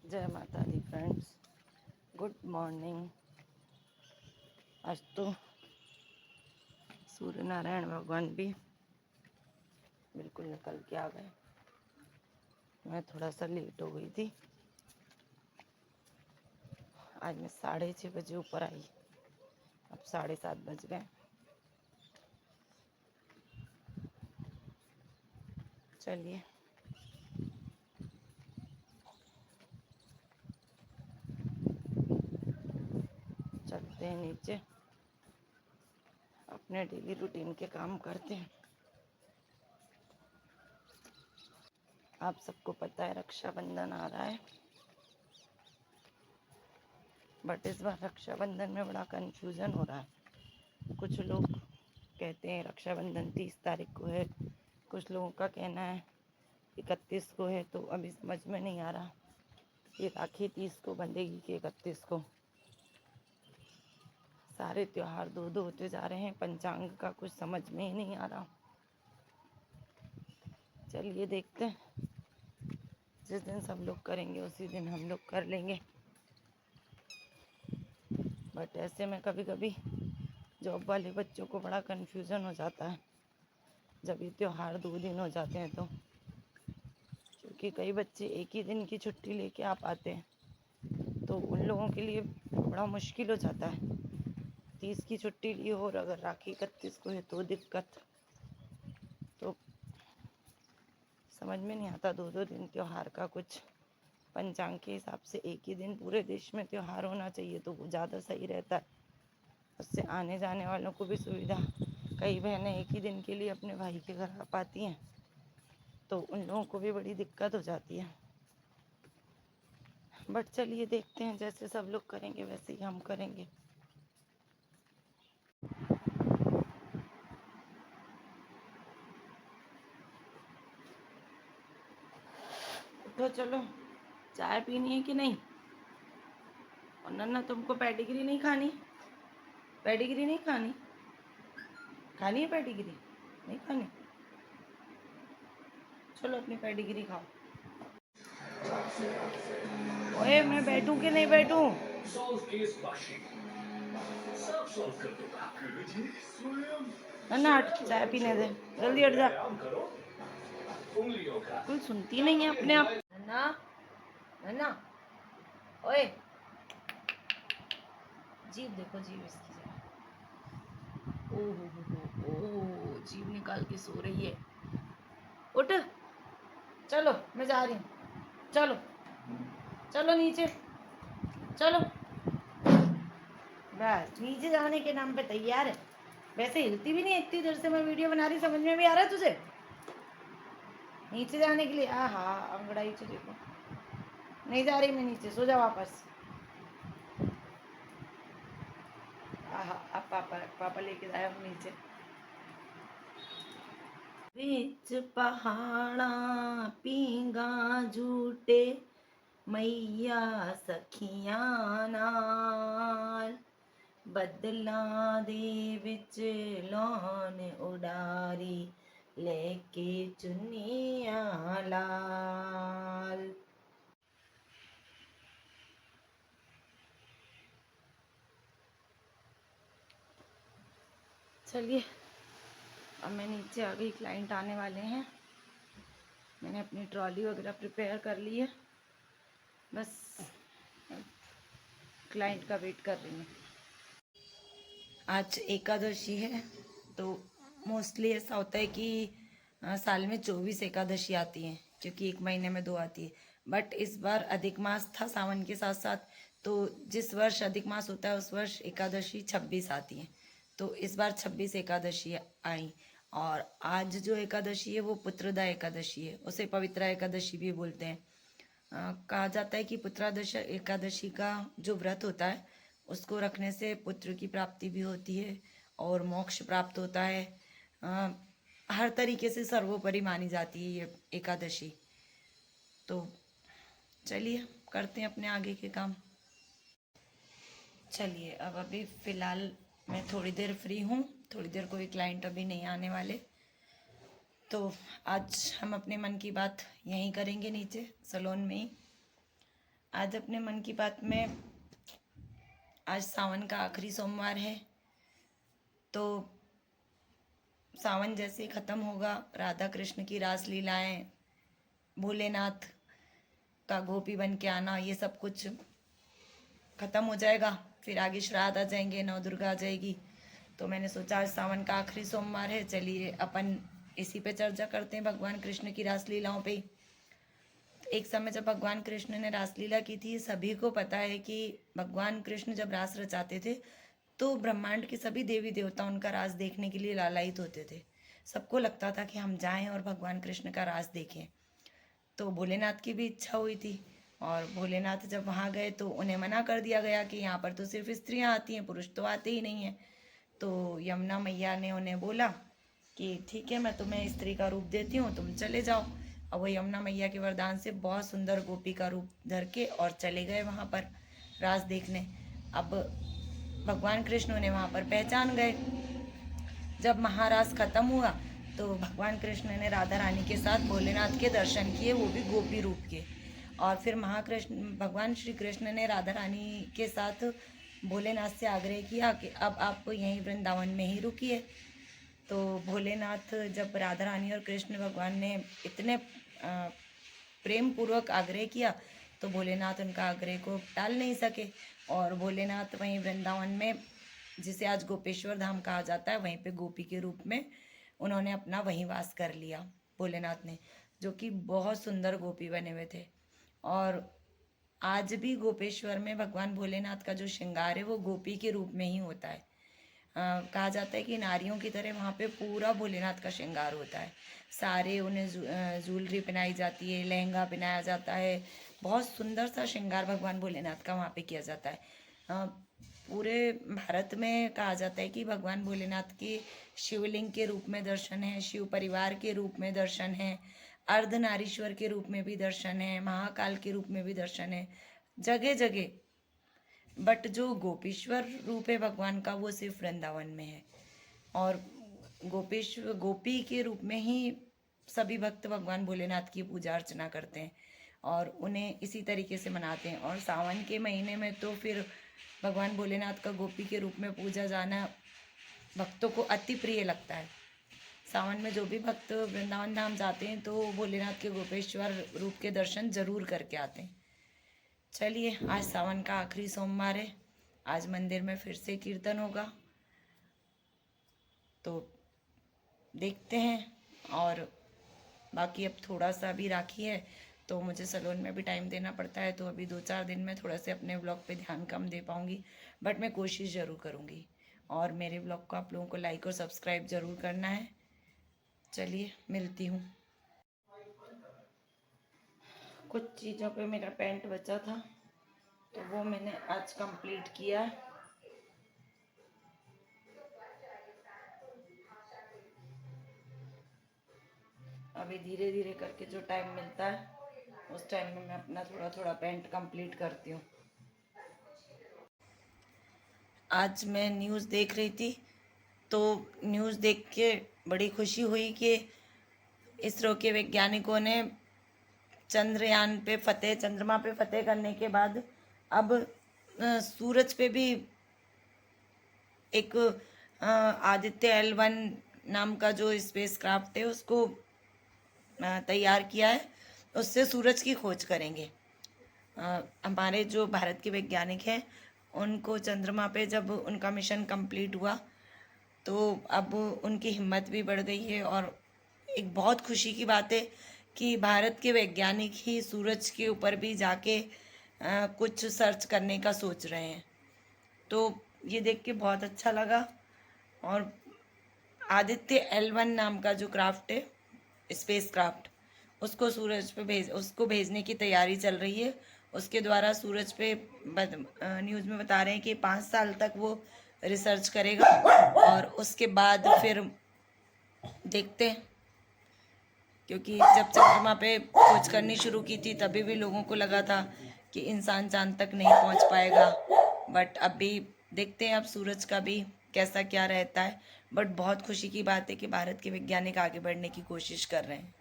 जय माता दी friends, good morning. आज तो सूर्य नारायण भगवान भी बिल्कुल निकल के आ गए। मैं थोड़ा सा लेट हो गई थी। आज मैं 6:30 बजे ऊपर आई, अब 7:30 बज गए। चलिए चलते हैं नीचे, अपने डेली रूटीन के काम करते हैं। आप सबको पता है रक्षाबंधन आ रहा है, बट इस बार रक्षाबंधन में बड़ा कंफ्यूजन हो रहा है। कुछ लोग कहते हैं रक्षाबंधन 30 तारीख को है, कुछ लोगों का कहना है 31 को है। तो अभी समझ में नहीं आ रहा ये राखी 30 को बंधेगी कि 31 को। सारे त्योहार दो दो होते जा रहे हैं, पंचांग का कुछ समझ में ही नहीं आ रहा। चलिए देखते हैं, जिस दिन सब लोग करेंगे उसी दिन हम लोग कर लेंगे। बट ऐसे में कभी कभी जॉब वाले बच्चों को बड़ा कन्फ्यूज़न हो जाता है जब ये त्योहार 2 दिन हो जाते हैं। तो क्योंकि कई बच्चे एक ही दिन की छुट्टी लेके आ पाते हैं, तो उन लोगों के लिए बड़ा मुश्किल हो जाता है। 30 की छुट्टी ली हो और अगर राखी 31 को है तो दिक्कत। तो समझ में नहीं आता, 2-2 दिन त्योहार का कुछ पंचांग के हिसाब से एक ही दिन पूरे देश में त्योहार होना चाहिए तो वो ज़्यादा सही रहता है। उससे आने जाने वालों को भी सुविधा। कई बहनें एक ही दिन के लिए अपने भाई के घर आ पाती हैं, तो उन लोगों को भी बड़ी दिक्कत हो जाती है। बट चलिए देखते हैं, जैसे सब लोग करेंगे वैसे ही हम करेंगे। तो चलो, चाय पीनी है कि नहीं? और नन्ना तुमको पेडिग्री नहीं खानी? पेडिग्री नहीं खानी? खानी है पेडिग्री? नहीं खानी? चलो अपनी पेडिग्री खाओ। ओए मैं बैठूं कि नहीं बैठूं? नन्ना हट, चाय पीने दे, जल्दी हट जा। कोई सुनती नहीं है अपने आप। नन्ना, नन्ना, ओए, जीभ देखो, जीभ इसकी जरा। ओह, जीभ निकाल के सो रही है। उठ, चलो मैं जा रही हूँ। चलो चलो नीचे, चलो। बस नीचे जाने के नाम पे तैयार है। वैसे हिलती भी नहीं है इतनी देर से मैं वीडियो बना रही। समझ में भी आ रहा है तुझे? नीचे जाने के लिए हाँ अंगड़ाई से देखो। नहीं जा रही मैं नीचे, सो जा वापस। अब पापा लेके जाए हम नीचे। विच पहाड़ा पींगा झूटे मैया सखियां नाल, बदला दे विच लौन उडारी लेके चुन्नियां लाल। चलिए अब मैं नीचे आ गई, क्लाइंट आने वाले हैं। मैंने अपनी ट्रॉली वगैरह प्रिपेयर कर ली है, बस क्लाइंट का वेट कर रही हूँ। आज एकादशी है, तो मोस्टली ऐसा होता है कि साल में 24 एकादशी आती हैं, क्योंकि एक महीने में 2 आती है। बट इस बार अधिक मास था सावन के साथ साथ, तो जिस वर्ष अधिक मास होता है उस वर्ष एकादशी 26 आती है। तो इस बार 26 एकादशी आई। और आज जो एकादशी है वो पुत्रदा एकादशी है, उसे पवित्रा एकादशी भी बोलते हैं। कहा जाता है कि पुत्रादश एकादशी का जो व्रत होता है उसको रखने से पुत्र की प्राप्ति भी होती है और मोक्ष प्राप्त होता है। हर तरीके से सर्वोपरि मानी जाती है ये एकादशी। तो चलिए करते हैं अपने आगे के काम। चलिए अब अभी फ़िलहाल मैं थोड़ी देर फ्री हूँ, थोड़ी देर कोई क्लाइंट अभी नहीं आने वाले। तो आज हम अपने मन की बात यहीं करेंगे नीचे सलोन में ही। आज अपने मन की बात में, आज सावन का आखिरी सोमवार है, तो सावन जैसे ही ख़त्म होगा, राधा कृष्ण की रास लीलाएं, भोलेनाथ का गोपी बन के आना, ये सब कुछ ख़त्म हो जाएगा। फिर आगे श्राद्ध आ जाएंगे, नव दुर्गा आ जाएगी। तो मैंने सोचा आज सावन का आखिरी सोमवार है, चलिए अपन इसी पे चर्चा करते हैं, भगवान कृष्ण की रास लीलाओं पे। एक समय जब भगवान कृष्ण ने रासलीला की थी, सभी को पता है कि भगवान कृष्ण जब रास रचाते थे तो ब्रह्मांड के सभी देवी देवता उनका रास देखने के लिए लालायित होते थे। सबको लगता था कि हम जाएं और भगवान कृष्ण का रास देखें। तो भोलेनाथ की भी इच्छा हुई थी, और भोलेनाथ जब वहाँ गए तो उन्हें मना कर दिया गया कि यहाँ पर तो सिर्फ स्त्रियाँ आती हैं, पुरुष तो आते ही नहीं हैं। तो यमुना मैया ने उन्हें बोला कि ठीक है, मैं तुम्हें स्त्री का रूप देती हूँ, तुम चले जाओ। अब वो यमुना मैया के वरदान से बहुत सुंदर गोपी का रूप धर के और चले गए वहाँ पर रास देखने। अब भगवान कृष्ण उन्हें वहाँ पर पहचान गए। जब महारास खत्म हुआ तो भगवान कृष्ण ने राधा रानी के साथ भोलेनाथ के दर्शन किए, वो भी गोपी रूप के। और फिर महाकृष्ण भगवान श्री कृष्ण ने राधा रानी के साथ भोलेनाथ से आग्रह किया कि अब आप यहीं वृंदावन में ही रुकिए। तो भोलेनाथ, जब राधा रानी और कृष्ण भगवान ने इतने प्रेम पूर्वक आग्रह किया तो भोलेनाथ उनका आग्रह को टाल नहीं सके, और भोलेनाथ वहीं वृंदावन में, जिसे आज गोपेश्वर धाम कहा जाता है, वहीं पे गोपी के रूप में उन्होंने अपना वहीं वास कर लिया भोलेनाथ ने, जो कि बहुत सुंदर गोपी बने हुए थे। और आज भी गोपेश्वर में भगवान भोलेनाथ का जो श्रृंगार है वो गोपी के रूप में ही होता है। कहा जाता है कि नारियों की तरह वहाँ पे पूरा भोलेनाथ का श्रृंगार होता है। सारे उन्हें ज्वेलरी पहनाई जाती है, लहंगा पहनाया जाता है, बहुत सुंदर सा श्रृंगार भगवान भोलेनाथ का वहाँ पे किया जाता है। पूरे भारत में कहा जाता है कि भगवान भोलेनाथ के शिवलिंग के रूप में दर्शन है, शिव परिवार के रूप में दर्शन है, अर्धनारीश्वर के रूप में भी दर्शन है, महाकाल के रूप में भी दर्शन है, जगह जगह। बट जो गोपीश्वर रूप है भगवान का, वो सिर्फ वृंदावन में है। और गोपी के रूप में ही सभी भक्त भगवान भोलेनाथ की पूजा अर्चना करते हैं और उन्हें इसी तरीके से मनाते हैं। और सावन के महीने में तो फिर भगवान भोलेनाथ का गोपी के रूप में पूजा जाना भक्तों को अति प्रिय लगता है। सावन में जो भी भक्त वृंदावन धाम जाते हैं तो भोलेनाथ के गोपेश्वर रूप के दर्शन जरूर करके आते हैं। चलिए, आज सावन का आखिरी सोमवार है, आज मंदिर में फिर से कीर्तन होगा, तो देखते हैं। और बाकी अब थोड़ा सा भी राखी है तो मुझे सैलून में भी टाइम देना पड़ता है, तो अभी 2-4 दिन में थोड़ा से अपने ब्लॉग पे ध्यान कम दे पाऊँगी, बट मैं कोशिश ज़रूर करूँगी। और मेरे ब्लॉग को आप लोगों को लाइक और सब्सक्राइब ज़रूर करना है। चलिए, मिलती हूँ। कुछ चीज़ों पे मेरा पेंट बचा था तो वो मैंने आज कंप्लीट किया। अभी धीरे धीरे करके जो टाइम मिलता है उस टाइम में मैं अपना थोड़ा थोड़ा पेंट कंप्लीट करती हूँ। आज मैं न्यूज़ देख रही थी तो न्यूज़ देख के बड़ी खुशी हुई कि इसरो के वैज्ञानिकों ने चंद्रमा पे फतेह करने के बाद अब सूरज पे भी एक आदित्य L1 नाम का जो स्पेस क्राफ्ट है उसको तैयार किया है, उससे सूरज की खोज करेंगे। हमारे जो भारत के वैज्ञानिक हैं उनको चंद्रमा पे जब उनका मिशन कंप्लीट हुआ तो अब उनकी हिम्मत भी बढ़ गई है। और एक बहुत खुशी की बात है कि भारत के वैज्ञानिक ही सूरज के ऊपर भी जाके कुछ सर्च करने का सोच रहे हैं, तो ये देख के बहुत अच्छा लगा। और आदित्य L1 नाम का जो क्राफ्ट है, स्पेस क्राफ्ट, उसको सूरज पे उसको भेजने की तैयारी चल रही है। उसके द्वारा सूरज पे न्यूज़ में बता रहे हैं कि 5 साल तक वो रिसर्च करेगा और उसके बाद फिर देखते हैं। क्योंकि जब चंद्रमा पे खोज करनी शुरू की थी तभी भी लोगों को लगा था कि इंसान चांद तक नहीं पहुंच पाएगा, बट अभी देखते हैं अब सूरज का भी कैसा क्या रहता है। बट बहुत खुशी की बात है कि भारत के वैज्ञानिक आगे बढ़ने की कोशिश कर रहे हैं।